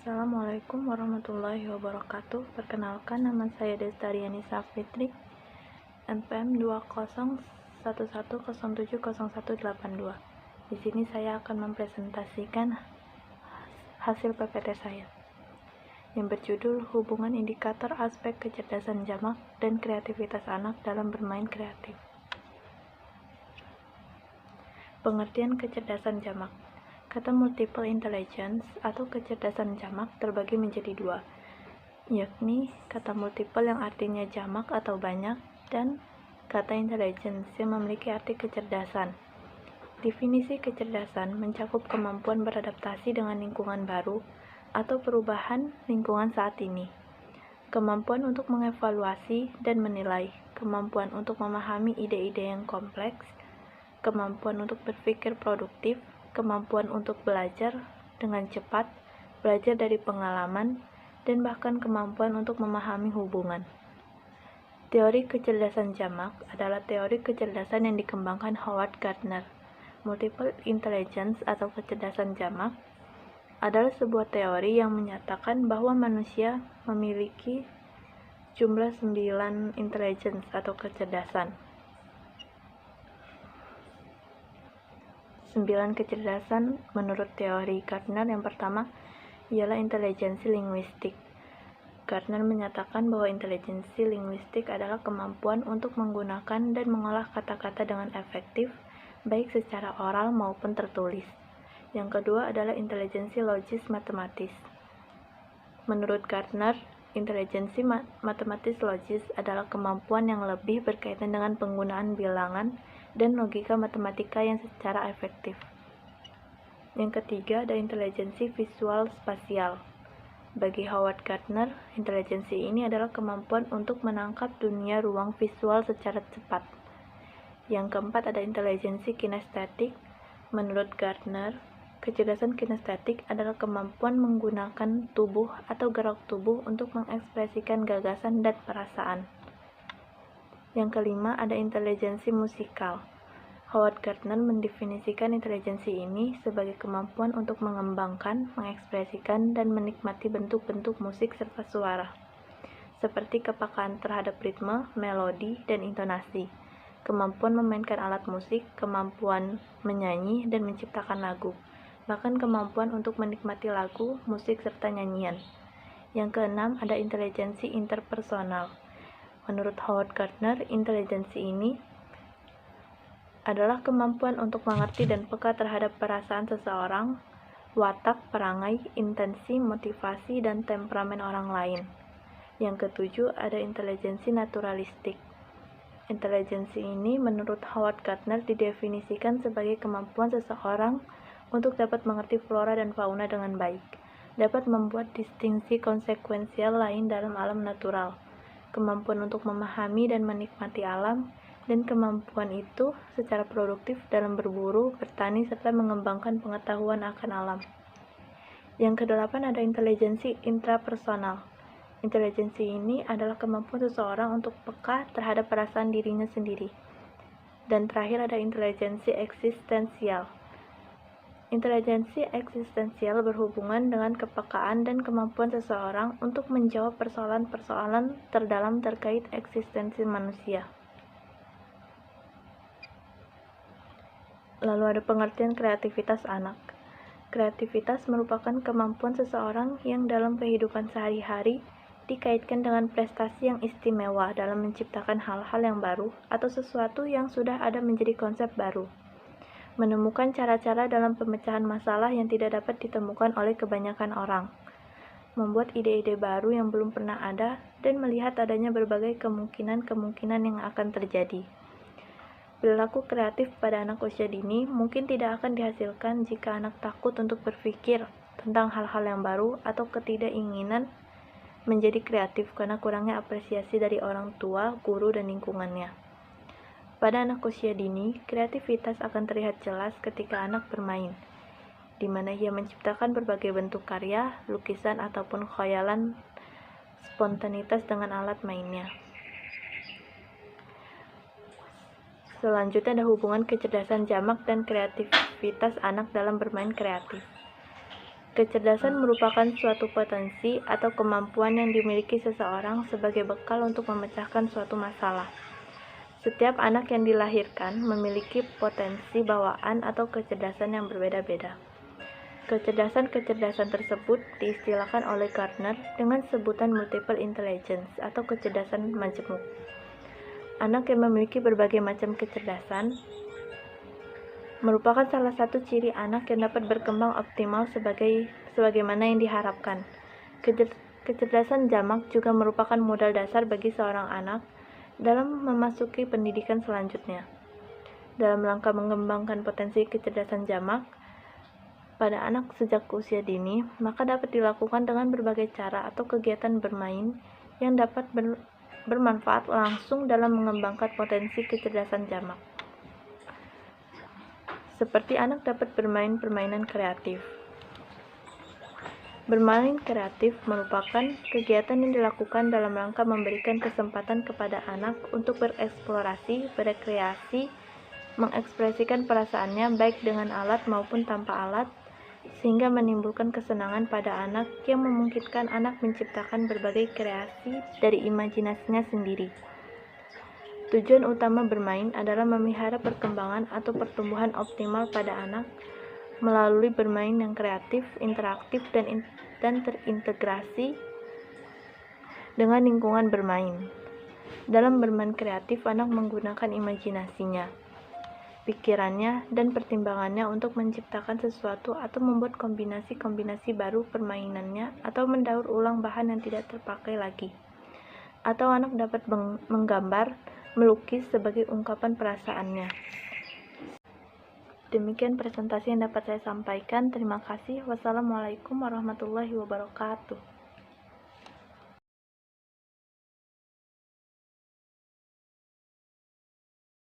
Assalamualaikum warahmatullahi wabarakatuh. Perkenalkan, nama saya Destariani Safitri, NPM 2011070182. Di sini saya akan mempresentasikan hasil PPT saya yang berjudul Hubungan Indikator Aspek Kecerdasan Jamak dan Kreativitas Anak dalam Bermain Kreatif. Pengertian kecerdasan jamak. Kata multiple intelligence atau kecerdasan jamak terbagi menjadi dua, yakni kata multiple yang artinya jamak atau banyak, dan kata intelligence yang memiliki arti kecerdasan. Definisi kecerdasan mencakup kemampuan beradaptasi dengan lingkungan baru atau perubahan lingkungan saat ini, kemampuan untuk mengevaluasi dan menilai, kemampuan untuk memahami ide-ide yang kompleks, kemampuan untuk berpikir produktif, kemampuan untuk belajar dengan cepat, belajar dari pengalaman, dan bahkan kemampuan untuk memahami hubungan. Teori kecerdasan jamak adalah teori kecerdasan yang dikembangkan Howard Gardner. Multiple intelligence atau kecerdasan jamak adalah sebuah teori yang menyatakan bahwa manusia memiliki jumlah 9 intelligence atau kecerdasan. 9 kecerdasan menurut teori Gardner. Yang pertama ialah intelijensi linguistik. Gardner menyatakan bahwa intelijensi linguistik adalah kemampuan untuk menggunakan dan mengolah kata-kata dengan efektif, baik secara oral maupun tertulis. Yang kedua adalah intelijensi logis matematis. Menurut Gardner, intelijensi matematis logis adalah kemampuan yang lebih berkaitan dengan penggunaan bilangan dan logika matematika yang secara efektif. Yang ketiga ada intelijensi visual spasial. Bagi Howard Gardner, intelijensi ini adalah kemampuan untuk menangkap dunia ruang visual secara cepat. Yang keempat ada intelijensi kinestetik. Menurut Gardner, kecerdasan kinestetik adalah kemampuan menggunakan tubuh atau gerak tubuh untuk mengekspresikan gagasan dan perasaan. Yang kelima ada intelijensi musikal. Howard Gardner mendefinisikan intelijensi ini sebagai kemampuan untuk mengembangkan, mengekspresikan, dan menikmati bentuk-bentuk musik serta suara, seperti kepekaan terhadap ritme, melodi, dan intonasi, kemampuan memainkan alat musik, kemampuan menyanyi dan menciptakan lagu, bahkan kemampuan untuk menikmati lagu, musik, serta nyanyian. Yang keenam ada intelijensi interpersonal. Menurut Howard Gardner, intelijensi ini adalah kemampuan untuk mengerti dan peka terhadap perasaan seseorang, watak, perangai, intensi, motivasi, dan temperamen orang lain. Yang ketujuh ada intelijensi naturalistik. Intelijensi ini menurut Howard Gardner didefinisikan sebagai kemampuan seseorang untuk dapat mengerti flora dan fauna dengan baik, dapat membuat distingsi konsekuensial lain dalam alam natural, kemampuan untuk memahami dan menikmati alam, dan kemampuan itu secara produktif dalam berburu, bertani, serta mengembangkan pengetahuan akan alam. Yang kedelapan ada intelijensi intrapersonal. Intelijensi ini adalah kemampuan seseorang untuk peka terhadap perasaan dirinya sendiri. Dan terakhir ada intelijensi eksistensial. Intelijensi eksistensial berhubungan dengan kepekaan dan kemampuan seseorang untuk menjawab persoalan-persoalan terdalam terkait eksistensi manusia. Lalu ada pengertian kreativitas anak. Kreativitas merupakan kemampuan seseorang yang dalam kehidupan sehari-hari dikaitkan dengan prestasi yang istimewa dalam menciptakan hal-hal yang baru atau sesuatu yang sudah ada menjadi konsep baru. Menemukan cara-cara dalam pemecahan masalah yang tidak dapat ditemukan oleh kebanyakan orang. Membuat ide-ide baru yang belum pernah ada dan melihat adanya berbagai kemungkinan-kemungkinan yang akan terjadi. Perilaku kreatif pada anak usia dini mungkin tidak akan dihasilkan jika anak takut untuk berpikir tentang hal-hal yang baru atau ketidakinginan menjadi kreatif karena kurangnya apresiasi dari orang tua, guru, dan lingkungannya. Pada anak usia dini, kreativitas akan terlihat jelas ketika anak bermain, di mana ia menciptakan berbagai bentuk karya, lukisan, ataupun khayalan spontanitas dengan alat mainnya. Selanjutnya ada hubungan kecerdasan jamak dan kreativitas anak dalam bermain kreatif. Kecerdasan merupakan suatu potensi atau kemampuan yang dimiliki seseorang sebagai bekal untuk memecahkan suatu masalah. Setiap anak yang dilahirkan memiliki potensi bawaan atau kecerdasan yang berbeda-beda. Kecerdasan-kecerdasan tersebut diistilahkan oleh Gardner dengan sebutan multiple intelligence atau kecerdasan majemuk. Anak yang memiliki berbagai macam kecerdasan merupakan salah satu ciri anak yang dapat berkembang optimal sebagaimana yang diharapkan. Kecerdasan jamak juga merupakan modal dasar bagi seorang anak dalam memasuki pendidikan selanjutnya. Dalam rangka mengembangkan potensi kecerdasan jamak pada anak sejak usia dini, maka dapat dilakukan dengan berbagai cara atau kegiatan bermain yang dapat bermanfaat langsung dalam mengembangkan potensi kecerdasan jamak. Seperti anak dapat bermain permainan kreatif. Bermain kreatif merupakan kegiatan yang dilakukan dalam rangka memberikan kesempatan kepada anak untuk bereksplorasi, berekreasi, mengekspresikan perasaannya baik dengan alat maupun tanpa alat, sehingga menimbulkan kesenangan pada anak yang memungkinkan anak menciptakan berbagai kreasi dari imajinasinya sendiri. Tujuan utama bermain adalah memelihara perkembangan atau pertumbuhan optimal pada anak melalui bermain yang kreatif, interaktif, dan terintegrasi dengan lingkungan bermain. Dalam bermain kreatif, anak menggunakan imajinasinya, pikirannya, dan pertimbangannya untuk menciptakan sesuatu atau membuat kombinasi-kombinasi baru permainannya atau mendaur ulang bahan yang tidak terpakai lagi. Atau anak dapat menggambar, melukis sebagai ungkapan perasaannya. Demikian presentasi yang dapat saya sampaikan. Terima kasih. Wassalamualaikum warahmatullahi wabarakatuh.